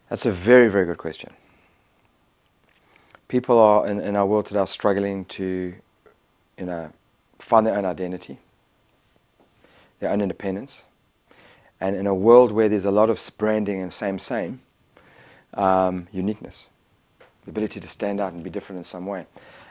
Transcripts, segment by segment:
That's a very, very good question. People are, in our world today, are struggling to, find their own identity, their own independence. And in a world where there's a lot of branding and same, uniqueness, the ability to stand out and be different in some way.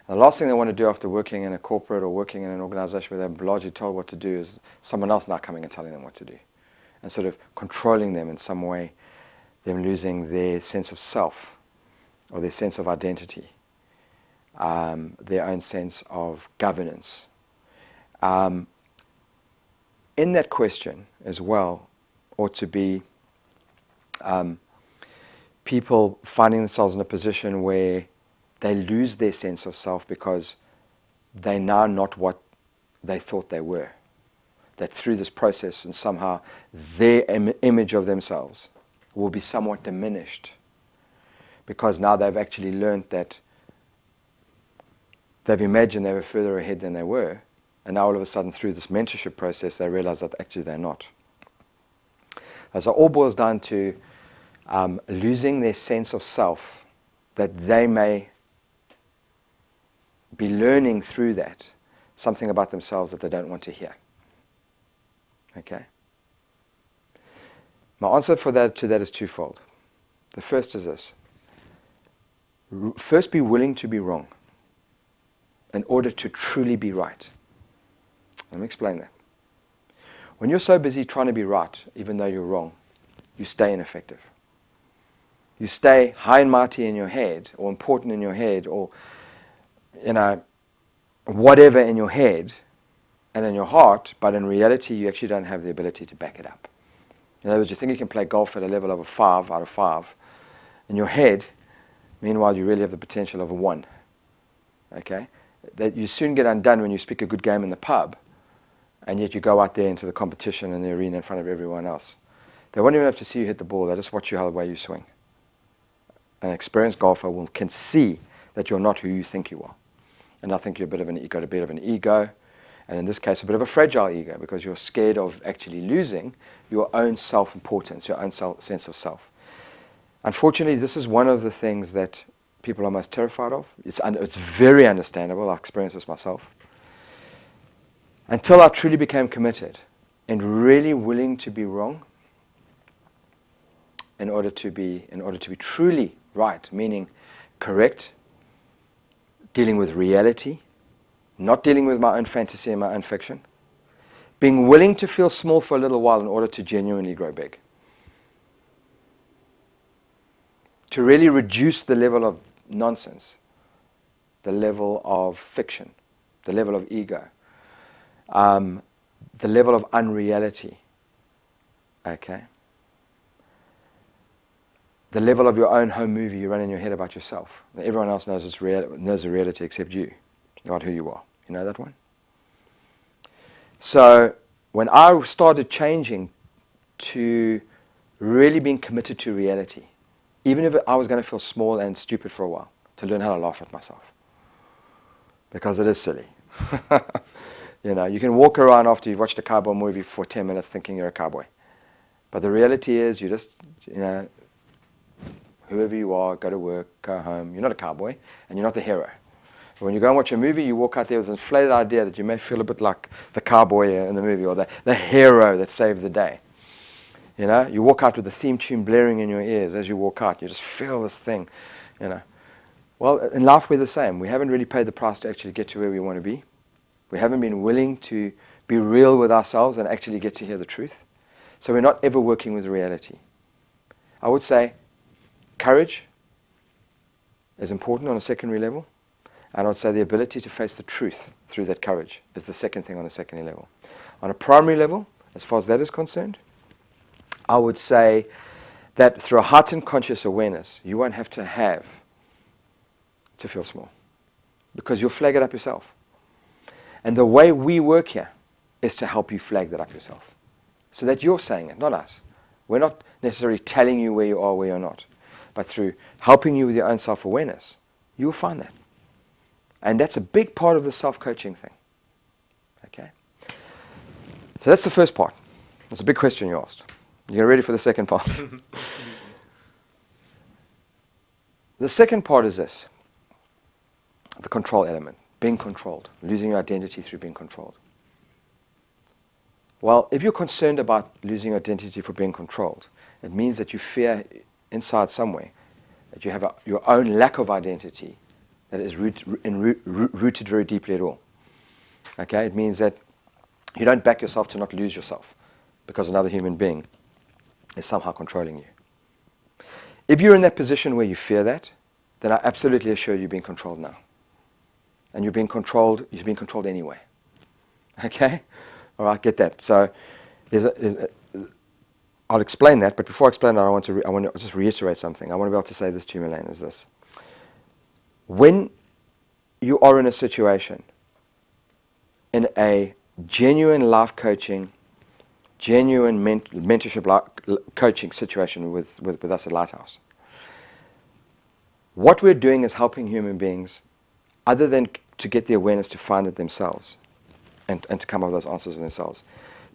And the last thing they want to do after working in a corporate or working in an organization where they're largely told what to do is someone else now coming and telling them what to do and sort of controlling them in some way, them losing their sense of self or their sense of identity, their own sense of governance. In that question as well ought to be people finding themselves in a position where they lose their sense of self because they're now not what they thought they were. That through this process and somehow their image of themselves will be somewhat diminished because now they've actually learned that they've imagined they were further ahead than they were, and now all of a sudden through this mentorship process they realize that actually they're not. So it all boils down to losing their sense of self, that they may be learning through that something about themselves that they don't want to hear. Okay? My answer to that is twofold. The first is this. First, be willing to be wrong in order to truly be right. Let me explain that. When you're so busy trying to be right, even though you're wrong, you stay ineffective. You stay high and mighty in your head, or important in your head, or whatever in your head and in your heart, but in reality you actually don't have the ability to back it up. In other words, you think you can play golf at a level of a 5 out of 5. In your head, meanwhile, you really have the potential of a 1. Okay? That you soon get undone when you speak a good game in the pub, and yet you go out there into the competition in the arena in front of everyone else. They won't even have to see you hit the ball. They just watch you how the way you swing. An experienced golfer can see that you're not who you think you are. And I think you're got a bit of an ego, and in this case a bit of a fragile ego, because you're scared of actually losing your own self-importance, your own sense of self. Unfortunately, this is one of the things that people are most terrified of. It's very understandable. I experienced this myself. Until I truly became committed and really willing to be wrong in order to be truly right, meaning correct, dealing with reality, not dealing with my own fantasy and my own fiction, being willing to feel small for a little while in order to genuinely grow big. To really reduce the level of nonsense, the level of fiction, the level of ego, the level of unreality, okay? The level of your own home movie you run in your head about yourself. Everyone else knows the reality except you, about who you are. You know that one? So when I started changing to really being committed to reality, even if I was going to feel small and stupid for a while, to learn how to laugh at myself. Because it is silly. You can walk around after you've watched a cowboy movie for 10 minutes thinking you're a cowboy. But the reality is you just, whoever you are, go to work, go home. You're not a cowboy, and you're not the hero. But when you go and watch a movie, you walk out there with an inflated idea that you may feel a bit like the cowboy in the movie, or the hero that saved the day. You walk out with the theme tune blaring in your ears as you walk out. You just feel this thing, Well, in life we're the same. We haven't really paid the price to actually get to where we want to be. We haven't been willing to be real with ourselves and actually get to hear the truth. So we're not ever working with reality. I would say courage is important on a secondary level. And I would say the ability to face the truth through that courage is the second thing on a secondary level. On a primary level, as far as that is concerned, I would say that through a heightened conscious awareness, you won't have to feel small, because you'll flag it up yourself. And the way we work here is to help you flag that up yourself, so that you're saying it, not us. We're not necessarily telling you where you are, where you're not, but through helping you with your own self-awareness, you'll find that. And that's a big part of the self-coaching thing. Okay? So that's the first part. That's a big question you asked. You ready for the second part? The second part is this, the control element, being controlled, losing your identity through being controlled. Well, if you're concerned about losing your identity for being controlled, it means that you fear inside somewhere that you have your own lack of identity that is rooted very deeply at all. Okay, it means that you don't back yourself to not lose yourself because another human being is somehow controlling you. If you're in that position where you fear that, then I absolutely assure you're being controlled now. And you're being controlled anyway. Okay? All right, get that. So I'll explain that, but before I explain that, I want to just reiterate something. I want to be able to say this to you, Elaine, is this. When you are in a situation, in a genuine life coaching, genuine mentorship coaching situation with us at Lighthouse, what we're doing is helping human beings, other than to get the awareness to find it themselves and to come up with those answers for themselves,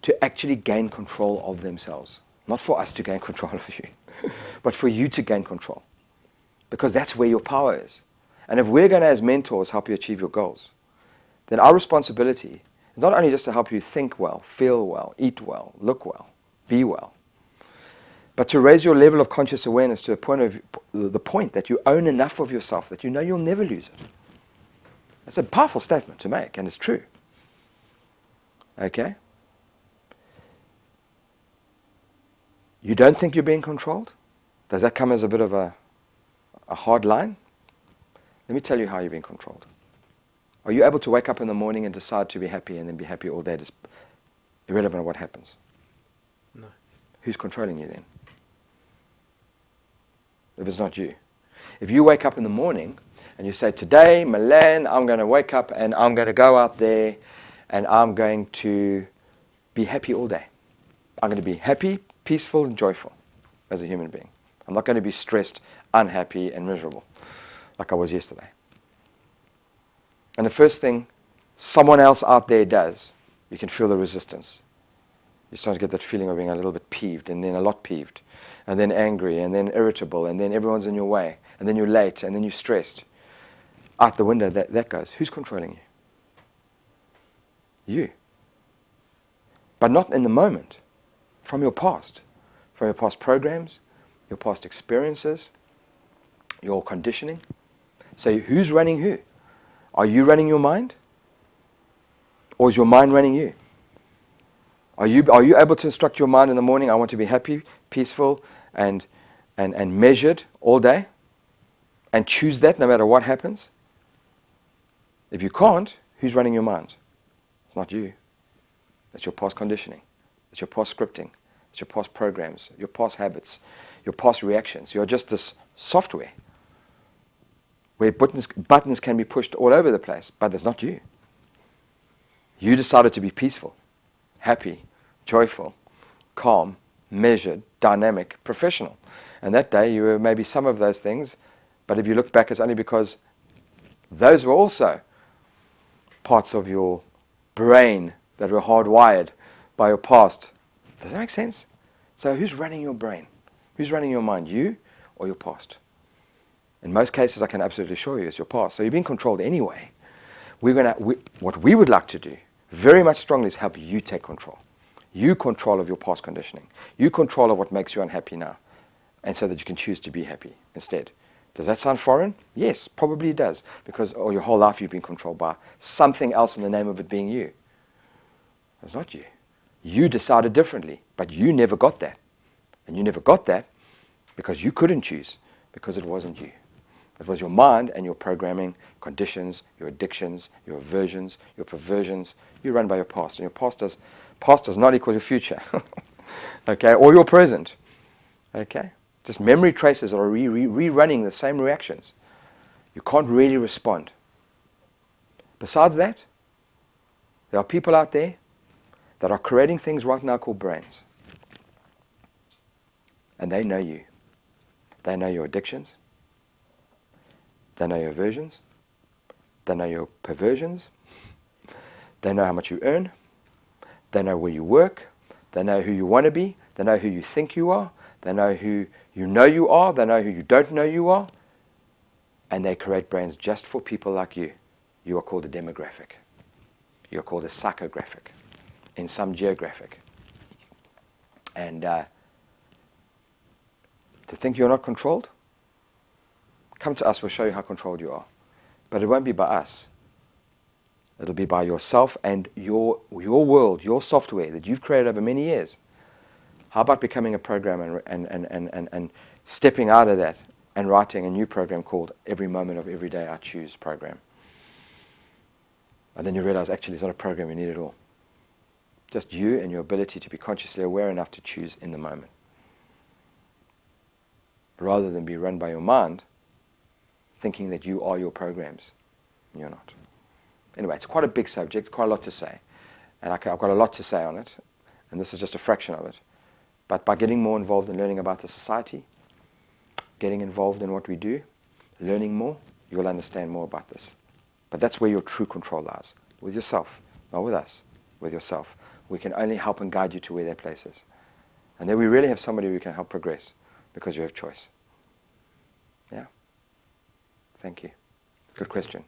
to actually gain control of themselves. Not for us to gain control of you, but for you to gain control. Because that's where your power is. And if we're going to, as mentors, help you achieve your goals, then our responsibility is not only just to help you think well, feel well, eat well, look well, be well, but to raise your level of conscious awareness to the point that you own enough of yourself that you know you'll never lose it. That's a powerful statement to make, and it's true. Okay? You don't think you're being controlled? Does that come as a bit of a hard line? Let me tell you how you're being controlled. Are you able to wake up in the morning and decide to be happy and then be happy all day, irrelevant of what happens? No. Who's controlling you then? If it's not you. If you wake up in the morning and you say, today, Milan, I'm going to wake up and I'm going to go out there and I'm going to be happy all day. I'm going to be happy, peaceful, and joyful as a human being. I'm not going to be stressed, unhappy, and miserable like I was yesterday. And the first thing someone else out there does, you can feel the resistance. You start to get that feeling of being a little bit peeved, and then a lot peeved, and then angry, and then irritable, and then everyone's in your way, and then you're late, and then you're stressed. Out the window, that goes. Who's controlling you? You. But not in the moment. From your past programs, your past experiences, your conditioning. So who's running who? Are you running your mind? Or is your mind running you? Are you able to instruct your mind in the morning, I want to be happy, peaceful, and measured all day? And choose that no matter what happens? If you can't, who's running your mind? It's not you. It's your past conditioning. It's your past scripting. It's your past programs, your past habits, your past reactions. You're just this software where buttons can be pushed all over the place, but it's not you. You decided to be peaceful, happy, joyful, calm, measured, dynamic, professional. And that day you were maybe some of those things, but if you look back, it's only because those were also parts of your brain that were hardwired by your past. Does that make sense? So who's running your brain? Who's running your mind? You or your past? In most cases, I can absolutely assure you, it's your past. So you're being controlled anyway. What we would like to do, very much strongly, is help you take control. You control of your past conditioning. You control of what makes you unhappy now. And so that you can choose to be happy instead. Does that sound foreign? Yes, probably it does. Because all your whole life you've been controlled by something else in the name of it being you. It's not you. You decided differently, but you never got that. And you never got that because you couldn't choose, because it wasn't you. It was your mind and your programming, conditions, your addictions, your aversions, your perversions. You run by your past, and your past does not equal your future, okay, or your present, okay. Just memory traces are rerunning the same reactions. You can't really respond. Besides that, there are people out there that are creating things right now called brains. And they know you. They know your addictions. They know your aversions. They know your perversions. They know how much you earn. They know where you work. They know who you want to be. They know who you think you are. They know who you are. They know who you don't know you are. And they create brains just for people like you. You are called a demographic. You're called a psychographic in some geographic. And to think you're not controlled, come to us, we'll show you how controlled you are. But it won't be by us. It'll be by yourself and your world, your software that you've created over many years. How about becoming a programmer and stepping out of that and writing a new program called Every Moment of Every Day I Choose program? And then you realize actually it's not a program you need at all. Just you and your ability to be consciously aware enough to choose in the moment. Rather than be run by your mind, thinking that you are your programs. You're not. Anyway, it's quite a big subject, quite a lot to say. And I've got a lot to say on it, and this is just a fraction of it. But by getting more involved in learning about the society, getting involved in what we do, learning more, you'll understand more about this. But that's where your true control lies, with yourself, not with us, with yourself. We can only help and guide you to where that place is. And then we really have somebody who can help progress, because you have choice. Yeah. Thank you. Good question.